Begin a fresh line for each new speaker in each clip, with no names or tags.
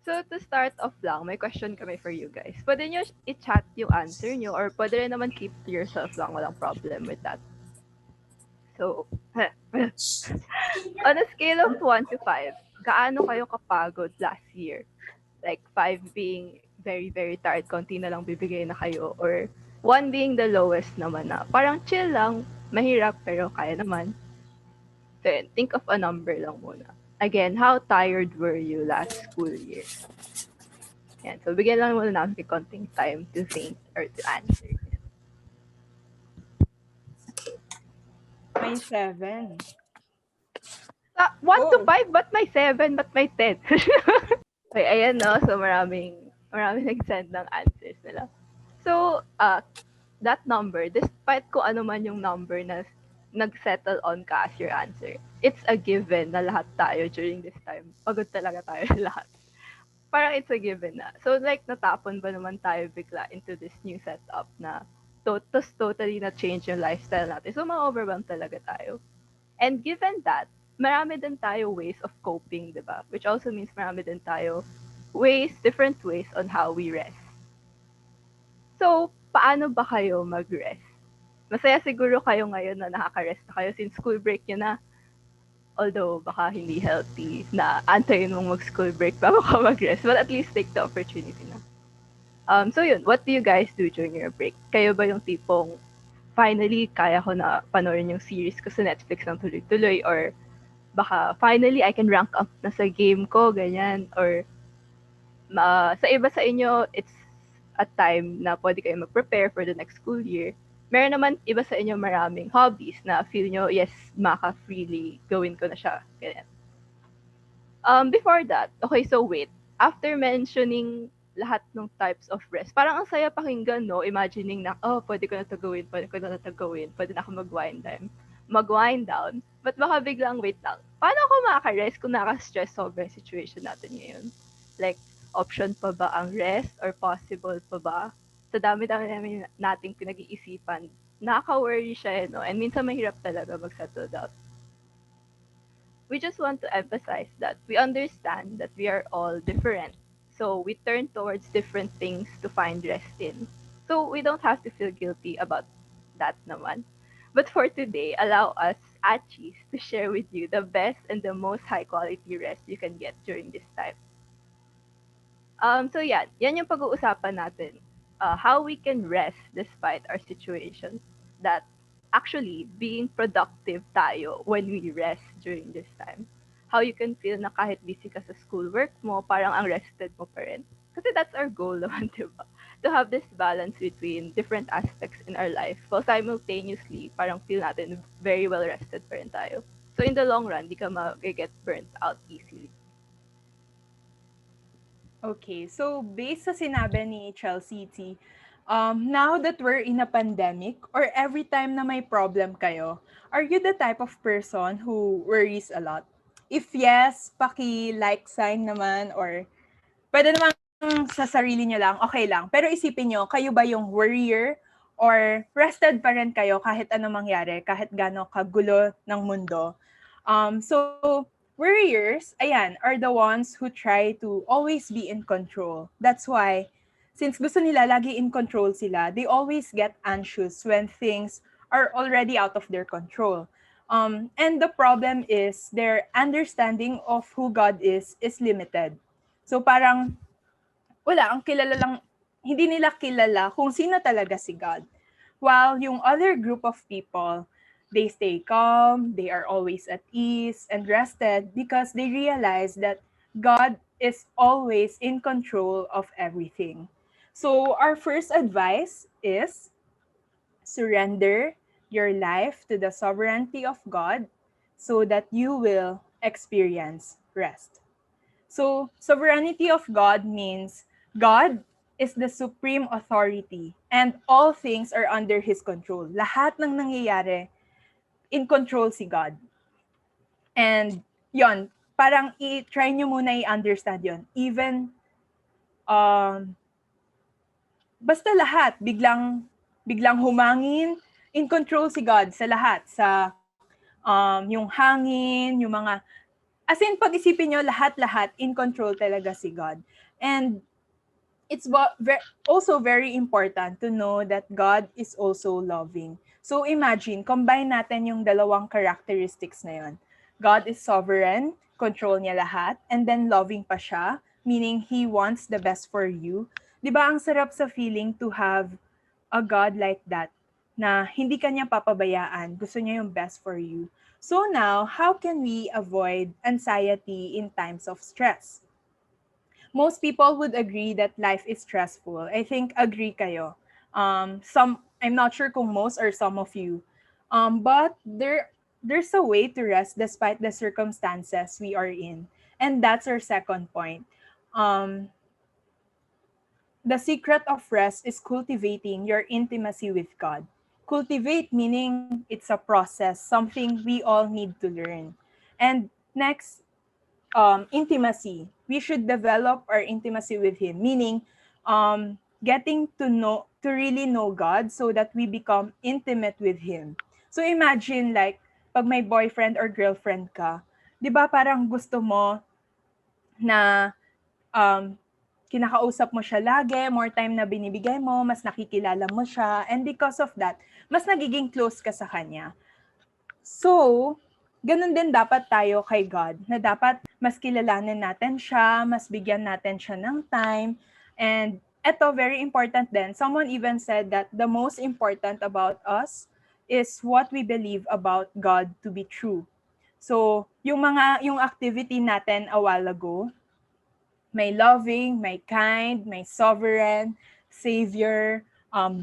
So to start off lang, may question kami for you guys. Pwede nyo i-chat yung answer nyo or pwede rin naman keep to yourself lang. Walang problem with that. So, on a scale of 1 to 5, gaano kayo kapagod last year? Like 5 being very, very tired, konti na lang bibigay na kayo. Or 1 being the lowest naman na parang chill lang, mahirap pero kaya naman. So, yun, think of a number lang muna. Again, how tired were you last school year? Yan. So, bigyan lang muna namin konting time to think or to answer.
May 7.
1 to
Oh,
5, ba't may 7? Ba't may 10? Okay, ayan no. So, maraming nag-send ng answers nila. So, that number, despite kung ano man yung number na nag-settle on ka as your answer, it's a given na lahat tayo during this time. Pagod talaga tayo lahat. Parang it's a given na. So, like, natapon ba naman tayo bigla into this new setup na totally na change yung lifestyle natin. So, ma-overwhelm talaga tayo. And given that, marami din tayo ways of coping, di ba? Which also means marami din tayo different ways on how we rest. So, paano ba kayo mag-rest? Masaya siguro kayo ngayon na nakaka-rest na kayo since school break nyo na. Although, baka hindi healthy na antayin mong mag-school break bago ka mag-rest. But at least take the opportunity na. So yun, what do you guys do during your break? Kayo ba yung tipong finally kaya ko na panoorin yung series ko sa Netflix ng tuloy-tuloy or baka finally I can rank up na sa game ko, ganyan. Or sa iba sa inyo, it's a time na pwede kayo mag-prepare for the next school year. Meron naman iba sa inyo maraming hobbies na feel nyo, yes, maka-freely gawin ko na siya. Ganyan. Before that, okay, so wait. After mentioning lahat ng types of rest, parang ang saya pakinggan, no? Imagining na, oh, pwede ko na ito gawin, pwede ko na ito gawin, pwede na ako mag-wind down. But baka biglang, wait lang, paano ako makaka-rest kung naka-stress sobrang situation natin ngayon? Like, option pa ba ang rest or possible pa ba? Sa dami-dami namin nating pinag-iisipan, nakaka-worry siya, no? And minsan mahirap talaga mag-settle down. We just want to emphasize that we understand that we are all different. So we turn towards different things to find rest in. So we don't have to feel guilty about that naman. But for today, allow us, Achis, to share with you the best and the most high quality rest you can get during this time. So yan yung pag-uusapan natin. How we can rest despite our situation. That actually being productive tayo when we rest during this time. How you can feel na kahit busy ka sa schoolwork mo, parang ang rested mo pa rin. Kasi that's our goal naman, di ba? To have this balance between different aspects in our life while simultaneously parang feel natin very well rested pa rin tayo. So in the long run, di ka mag-get burnt out easily.
okay. So, based sa sinabi ni Chelsea T, now that we're in a pandemic or every time na may problem kayo, are you the type of person who worries a lot? If yes, paki-like sign naman or pwede namang sa sarili nyo lang, okay lang. Pero isipin nyo, kayo ba yung worrier or rested pa rin kayo kahit anong mangyari, kahit gano'ng kagulo ng mundo? So, worriers, ayan, are the ones who try to always be in control. That's why, since gusto nila lagi in control sila, they always get anxious when things are already out of their control. And the problem is their understanding of who God is limited. So parang wala, ang kilala lang, hindi nila kilala kung sino talaga si God. While yung other group of people, they stay calm, they are always at ease and rested because they realize that God is always in control of everything. So our first advice is surrender your life to the sovereignty of God so that you will experience rest. So, sovereignty of God means God is the supreme authority and all things are under His control. Lahat ng nangyayari, in control si God. And yon, parang i-try nyo muna i-understand yon. Even, um, basta lahat, biglang humangin, in control si God sa lahat. Sa yung hangin, yung mga As in, pag-isipin nyo, lahat-lahat, in control talaga si God. And it's also very important to know that God is also loving. So imagine, combine natin yung dalawang characteristics na yun. God is sovereign, control niya lahat, and then loving pa siya, meaning He wants the best for you. Di ba ang sarap sa feeling to have a God like that, na hindi ka niya papabayaan, gusto niya yung best for you. So now, how can we avoid anxiety in times of stress? Most people would agree that life is stressful. I think agree kayo. I'm not sure kung most or some of you. But there's a way to rest despite the circumstances we are in. And that's our second point. Um, the secret of rest is cultivating your intimacy with God. Cultivate meaning it's a process, something we all need to learn. And next, intimacy. We should develop our intimacy with Him, meaning getting to really know God so that we become intimate with Him. So imagine like, pag may boyfriend or girlfriend ka, di ba parang gusto mo na um, kinakausap mo siya lagi, more time na binibigay mo, mas nakikilala mo siya, and because of that, mas nagiging close ka sa kanya. So, ganun din dapat tayo kay God, na dapat mas kilalanin natin siya, mas bigyan natin siya ng time. And eto, very important din. Someone even said that the most important about us is what we believe about God to be true. So, yung activity natin a while ago, may loving, may kind, may sovereign, savior,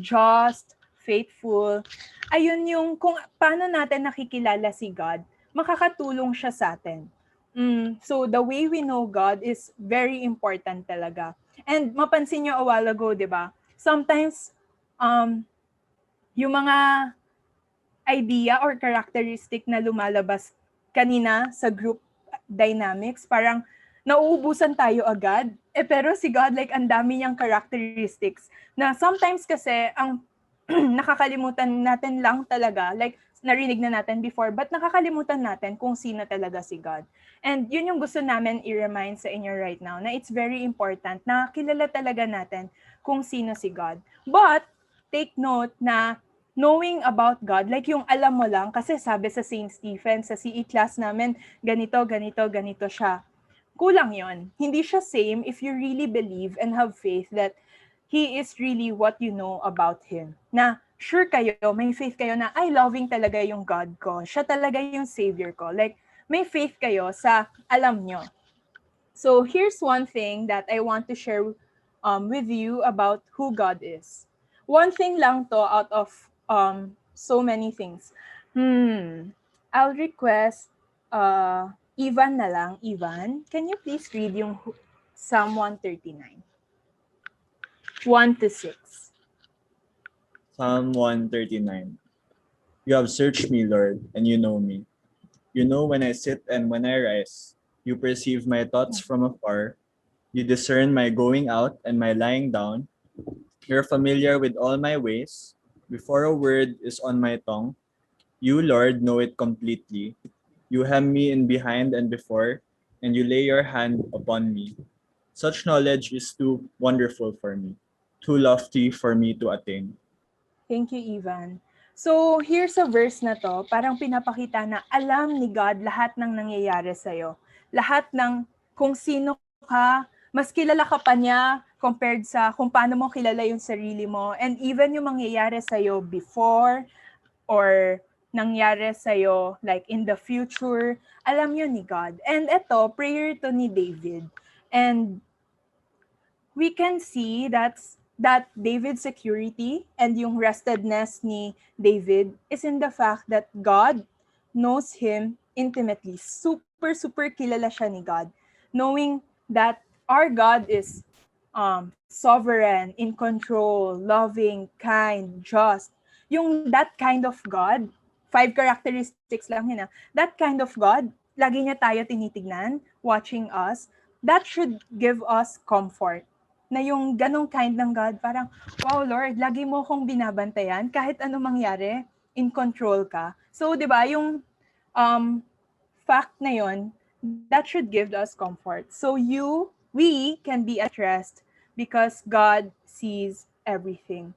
just, faithful. Ayun yung kung paano natin nakikilala si God, makakatulong siya sa atin. So the way we know God is very important talaga. And mapansin nyo a while ago, di ba? Sometimes, um, yung mga idea or characteristic na lumalabas kanina sa group dynamics, parang nauubusan tayo agad. Pero si God, like, ang dami niyang characteristics na sometimes kasi ang nakakalimutan natin lang talaga, like, narinig na natin before, but nakakalimutan natin kung sino talaga si God. And yun yung gusto namin i-remind sa inyo right now, na it's very important na kilala talaga natin kung sino si God. But, take note na knowing about God, like yung alam mo lang, kasi sabi sa St. Stephen, sa CE class namin, ganito, ganito, ganito siya. Kulang yon. Hindi siya same if you really believe and have faith that He is really what you know about Him. Na sure kayo, may faith kayo na, ay, loving talaga yung God ko. Siya talaga yung Savior ko. Like, may faith kayo sa alam nyo. So, here's one thing that I want to share with you about who God is. One thing lang to out of so many things. I'll request Ivan na lang. Ivan, can you please read yung Psalm 139? 1 to 6.
Psalm 139. You have searched me, Lord, and you know me. You know when I sit and when I rise. You perceive my thoughts from afar. You discern my going out and my lying down. You're familiar with all my ways. Before a word is on my tongue, you, Lord, know it completely. You hem me in behind and before, and you lay your hand upon me. Such knowledge is too wonderful for me, too lofty for me to attain.
Thank you, Ivan. So, here's a verse na to, parang pinapakita na alam ni God lahat ng nangyayari sa'yo. Lahat ng kung sino ka, mas kilala ka pa niya compared sa kung paano mo kilala yung sarili mo. And even yung mangyayari sa'yo before or nangyari sa'yo like in the future, alam yun ni God. And ito, prayer to ni David. And we can see that David's security and yung restedness ni David is in the fact that God knows him intimately. Super, super kilala siya ni God. Knowing that our God is sovereign, in control, loving, kind, just. Yung that kind of God, 5 characteristics lang yun. That kind of God, lagi niya tayo tinitignan, watching us. That should give us comfort na yung ganong kind ng God, parang, wow, Lord, lagi mo kong binabantayan, kahit ano mangyari, in control ka. So, di ba, yung fact na yon that should give us comfort. So we can be at rest because God sees everything.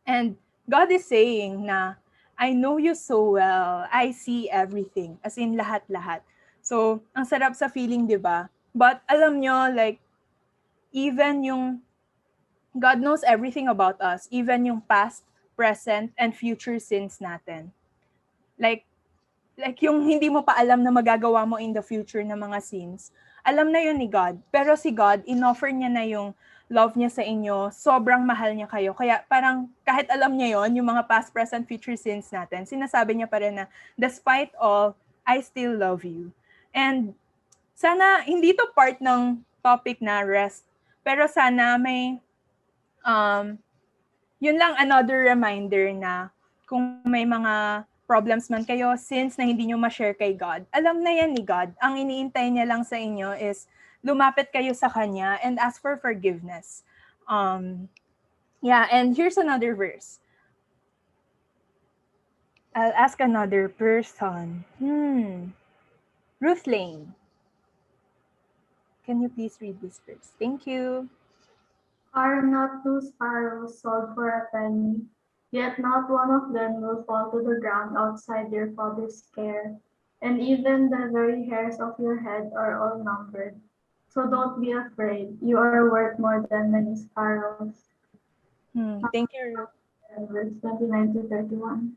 And God is saying na, I know you so well. I see everything. As in, lahat-lahat. So, ang sarap sa feeling, di ba? But alam nyo, like, even yung God knows everything about us, even yung past, present, and future sins natin. Like, like yung hindi mo pa alam na magagawa mo in the future na mga sins, alam na yun ni God. Pero si God, inoffer niya na yung love niya sa inyo, sobrang mahal niya kayo. Kaya parang kahit alam niya yon yung mga past, present, future sins natin, sinasabi niya pa rin na, despite all, I still love you. And sana, hindi to part ng topic na rest, pero sana may, um, yun lang another reminder na kung may mga problems man kayo, since na hindi nyo ma-share kay God, alam na yan ni God. Ang iniintay niya lang sa inyo is lumapit kayo sa Kanya and ask for forgiveness. Yeah, and here's another verse. I'll ask another person. Ruth Lane. Can you please read this verse? Thank you.
Are not two sparrows sold for a penny? Yet not one of them will fall to the ground outside your Father's care. And even the very hairs of your head are all numbered. So don't be afraid. You are worth more than many sparrows.
Thank you, Ruth.
Verse 29 to 31.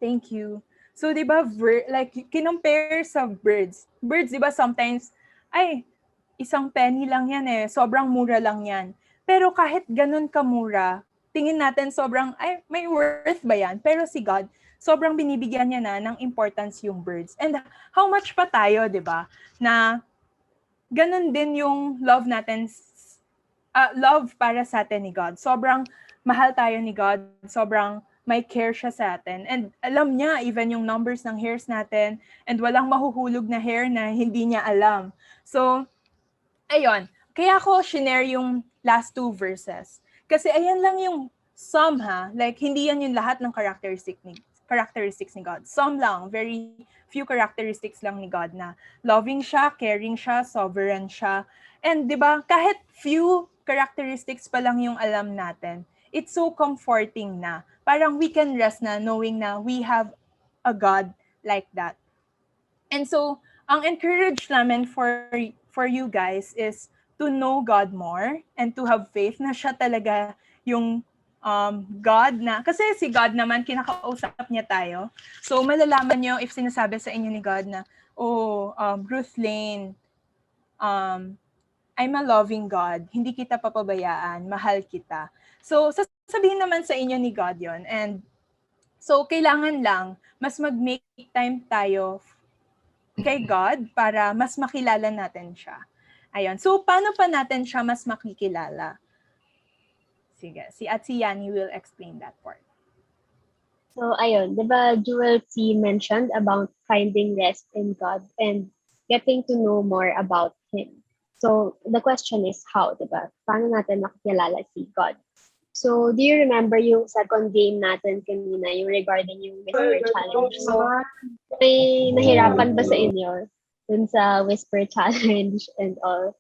Thank you. So, di ba, like, kinompare sa birds. Birds, di ba, sometimes, ay, isang penny lang yan eh. Sobrang mura lang yan. Pero kahit ganun kamura, tingin natin sobrang, ay, may worth ba yan? Pero si God, sobrang binibigyan niya na ng importance yung birds. And how much pa tayo, di ba, na ganun din yung love natin, love para sa atin ni God. Sobrang mahal tayo ni God. Sobrang may care siya sa atin. And alam niya even yung numbers ng hairs natin and walang mahuhulog na hair na hindi niya alam. So, ayun. Kaya ako shinare yung last two verses. Kasi ayan lang yung some like hindi yan yung lahat ng characteristics ni God. Some lang, very few characteristics lang ni God na loving siya, caring siya, sovereign siya. And 'di ba, kahit few characteristics pa lang yung alam natin, it's so comforting na. Parang we can rest na knowing na we have a God like that. And so, ang encourage namin for you guys is to know God more and to have faith na siya talaga yung God na. Kasi si God naman, kinakausap niya tayo. So, malalaman nyo if sinasabi sa inyo ni God na, Ruth Lane, I'm a loving God. Hindi kita papabayaan. Mahal kita. So, sasabihin naman sa inyo ni God yon. And so, kailangan lang mas mag-make time tayo kay God para mas makilala natin siya. Ayun. So, paano pa natin siya mas makikilala? Sige, si Atsi Yani will explain that part.
So, ayun, di ba Jewel C mentioned about finding rest in God and getting to know more about Him. So, the question is how, di ba? Paano natin makikilala si God? So, do you remember yung second game natin kanina, yung regarding yung Whisper Challenge? So, may nahirapan ba sa inyo dun sa Whisper Challenge and all?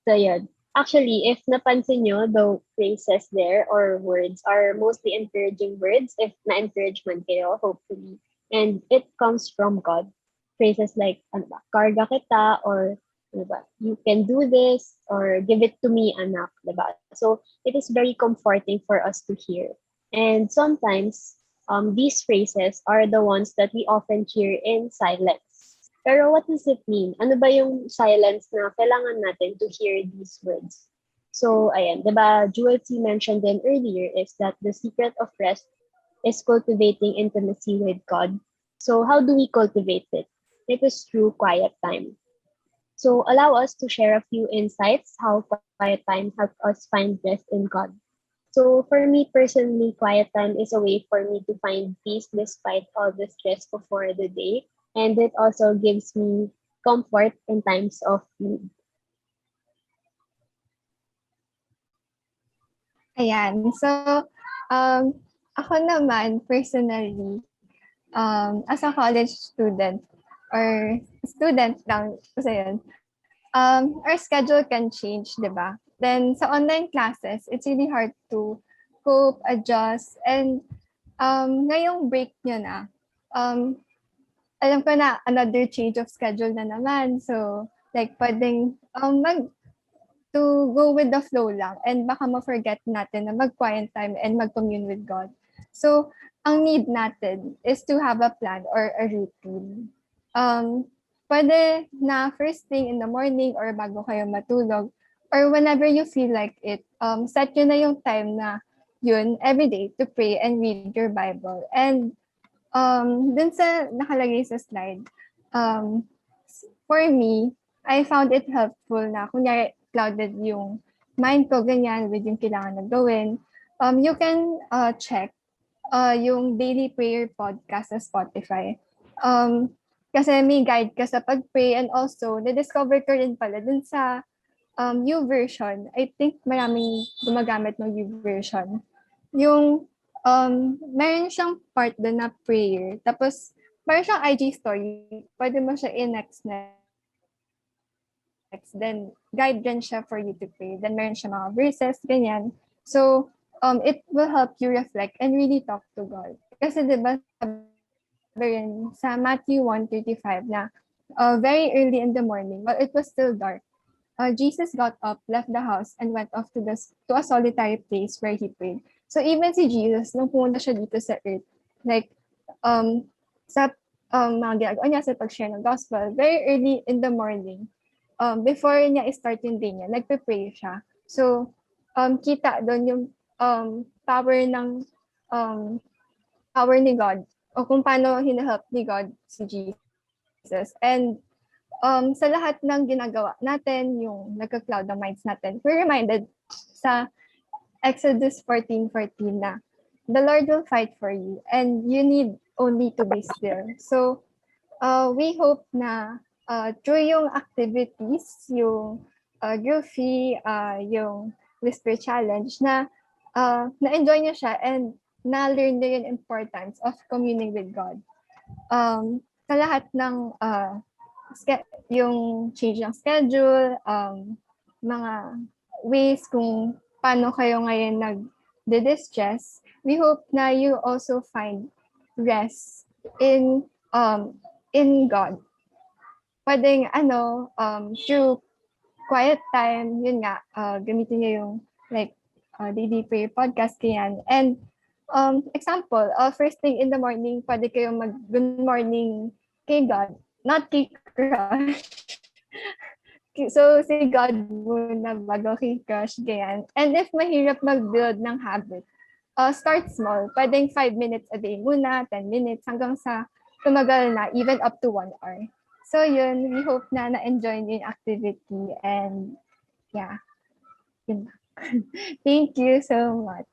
So, yun. Actually, if napansin nyo, the phrases there or words are mostly encouraging words, if na-encourage man kayo, hopefully. And it comes from God. Phrases like, ano ba, karga kita, or, ano ba, you can do this, or give it to me, anak, diba? So, it is very comforting for us to hear. And sometimes, these phrases are the ones that we often hear in silence. Pero what does it mean? Ano ba yung silence na kailangan natin to hear these words? So, ayan, diba, Jewel C mentioned them earlier is that the secret of rest is cultivating intimacy with God. So, how do we cultivate it? It is through quiet time. So, allow us to share a few insights how quiet time helps us find rest in God. So, for me personally, quiet time is a way for me to find peace despite all the stress before the day. And it also gives me comfort in times of need.
Ayan. So, ako naman, personally, as a college student, or student lang, kasi yun, our schedule can change, di ba? Then sa online classes, it's really hard to cope, adjust, and ngayong break nyo na, um, alam ko na another change of schedule na naman. So, like, pwedeng to go with the flow lang and baka ma-forget natin na mag-quiet time and mag-commune with God. So, ang need natin is to have a plan or a routine. Pwede na first thing in the morning or bago kayo matulog or whenever you feel like it, set yun na yung time na yun everyday to pray and read your Bible. And dun sa nakalagay sa slide, for me, I found it helpful na kunyari clouded yung mind ko, ganyan, with yung kailangan na gawin. You can check yung daily prayer podcast sa Spotify. Kasi may guide ka sa pag-pray and also, na-discover ko rin pala dun sa U version. I think maraming gumagamit ng U version. Yung meron siyang part doon na prayer. Tapos, meron siyang IG story. Pwede mo siya i-next. Then, guide din siya for you to pray. Then, meron siya mga verses, ganyan. So, it will help you reflect and really talk to God. Kasi, di ba, sabi rin sa Matthew 1:35 na very early in the morning, while it was still dark, Jesus got up, left the house, and went off to a solitary place where he prayed. So even si Jesus, nung pumunta siya dito sa earth, like, sa mga ginagawa niya sa pag-share ng gospel, very early in the morning, before niya i-start yung day niya, nagpe-pray siya. So, kita doon yung power ni God, o kung paano hinahelp ni God si Jesus. And sa lahat ng ginagawa natin, yung nagka-cloud ng minds natin, we're reminded sa Exodus 14:14 na the Lord will fight for you and you need only to be still. So, we hope na through yung activities, yung Goofy, yung Whisper Challenge, na na-enjoy niyo siya and na-learn niyo yung importance of communing with God. Sa lahat ng yung change ng schedule, mga ways kung paano kayo ngayon nag-distress, we hope na you also find rest in God. Pwedeng through quiet time, yun nga, gamitin niyo yung like daily prayer podcast ganyan. And example, first thing in the morning, pwede kayong mag-good morning kay God, not kay crush. So, si God muna bago kay crush, ganyan. And if mahirap mag-build ng habit, start small. Pwedeng 5 minutes a day muna, 10 minutes, hanggang sa tumagal na, even up to 1 hour. So, yun, we hope na na-enjoy niyo yung activity. And, yeah. Yun. Thank you so much.